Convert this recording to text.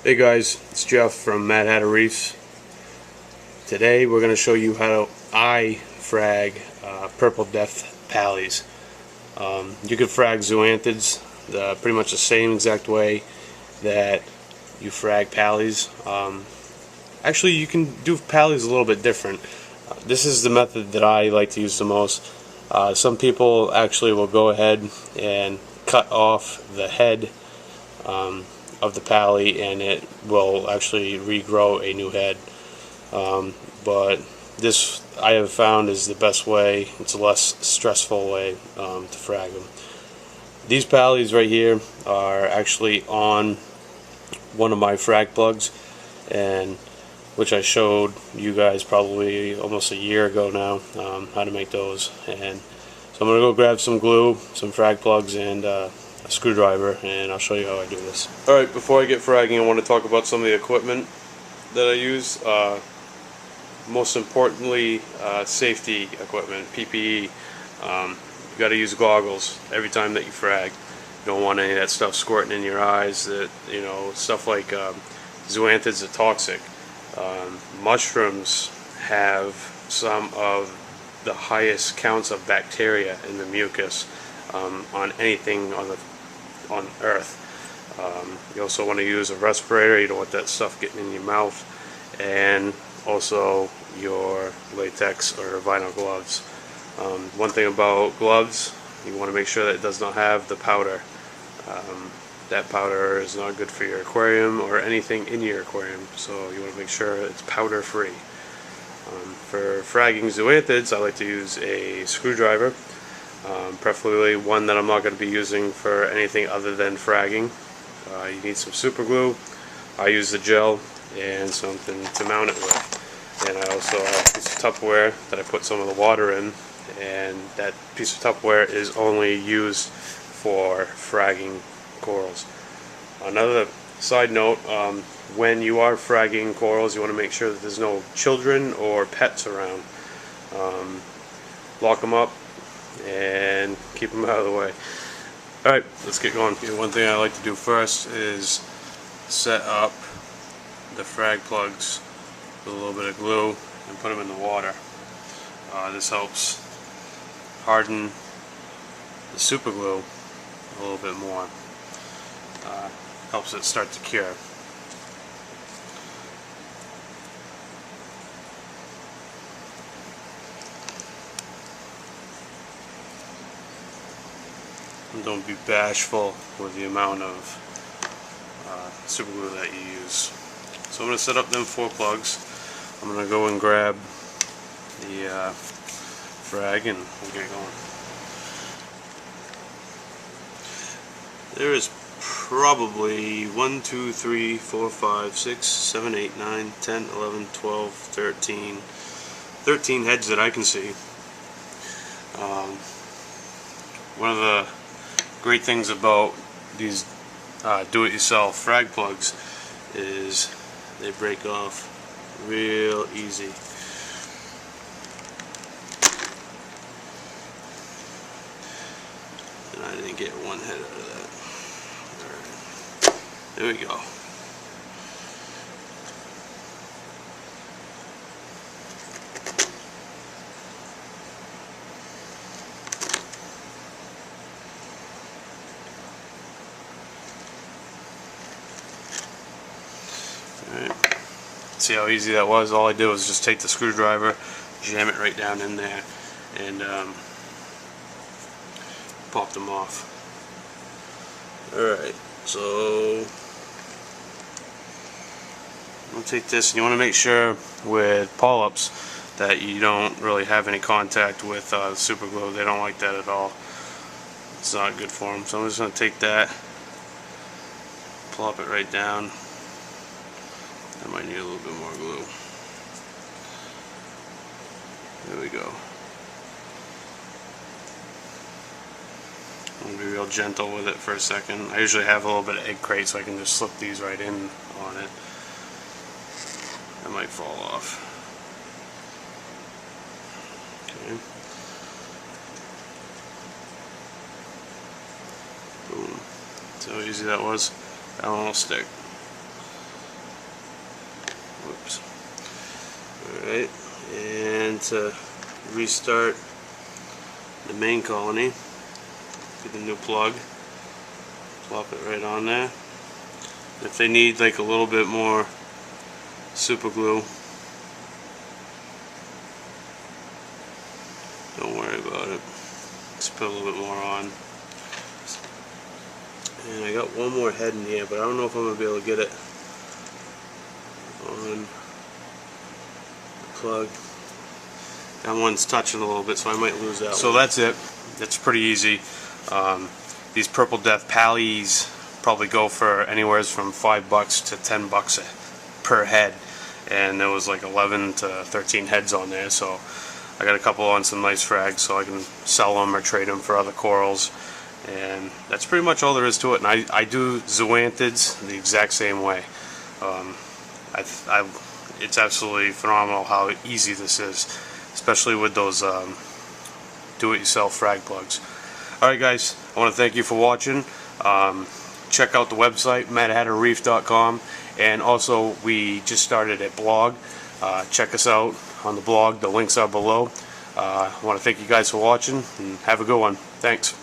Hey guys, it's Jeff from Mad Hatter Reefs. Today we're going to show you how I frag purple death pallies. You can frag zoanthids pretty much the same exact way that you frag pallies. Actually, you can do pallies a little bit different. This is the method that I like to use the most. Some people actually will go ahead and cut off the head of the pally, and it will actually regrow a new head. But this, I have found, is the best way. It's a less stressful way to frag them. These pallies right here are actually on one of my frag plugs, and which I showed you guys probably almost a year ago now, how to make those. And so I'm going to go grab some glue, some frag plugs, and a screwdriver, and I'll show you how I do this. Alright, before I get fragging, I want to talk about some of the equipment that I use. Most importantly, safety equipment, PPE. You got to use goggles every time that you frag. You don't want any of that stuff squirting in your eyes. That, you know, stuff like zoanthids are toxic. Mushrooms have some of the highest counts of bacteria in the mucus on anything on Earth. You also want to use a respirator. You don't want that stuff getting in your mouth, and also your latex or vinyl gloves. One thing about gloves, you want to make sure that it does not have the powder. That powder is not good for your aquarium or anything in your aquarium, so you want to make sure it's powder free. For fragging zoanthids, I like to use a screwdriver, preferably one that I'm not going to be using for anything other than fragging. You need some super glue. I use the gel and something to mount it with. And I also have a piece of Tupperware that I put some of the water in, and that piece of Tupperware is only used for fragging corals. Another side note, when you are fragging corals, you want to make sure that there's no children or pets around. Lock them up and keep them out of the way. Alright, let's get going. One thing I like to do first is set up the frag plugs with a little bit of glue and put them in the water. This helps harden the super glue a little bit more. Helps it start to cure. And don't be bashful with the amount of super glue that you use. So I'm going to set up them 4 plugs. I'm going to go and grab the frag and we'll get going. There is probably 1, 2, 3, 4, 5, 6, 7, 8, 9, 10, 11, 12, 13 heads that I can see. One of the great things about these do-it-yourself frag plugs is they break off real easy. And I didn't get one head out of that. Alright, there we go. Alright, see how easy that was? All I did was just take the screwdriver, jam it right down in there, and pop them off. Alright, so we'll take this, and you want to make sure with polyps that you don't really have any contact with super glue. They don't like that at all. It's not good for them. So I'm just going to take that, plop it right down. I might need a little bit more glue. There we go. I'm going to be real gentle with it for a second. I usually have a little bit of egg crate, so I can just slip these right in on it. That might fall off. Okay. Boom. See how easy that was? That one will stick. Whoops. Alright, and to restart the main colony, get the new plug, plop it right on there. If they need like a little bit more super glue, don't worry about it. Just put a little bit more on. And I got one more head in here, but I don't know if I'm going to be able to get it on the plug. That one's touching a little bit, so I might lose that one. So that's it. It's pretty easy. These Purple Death Palys probably go for anywhere from $5 to $10 per head. And there was like 11 to 13 heads on there, so I got a couple on some nice frags so I can sell them or trade them for other corals. And that's pretty much all there is to it. And I do zoanthids the exact same way. It's absolutely phenomenal how easy this is, especially with those do-it-yourself frag plugs. Alright guys, I want to thank you for watching. Check out the website, madhatterreef.com, and also we just started a blog. Check us out on the blog, the links are below. I want to thank you guys for watching, and have a good one. Thanks.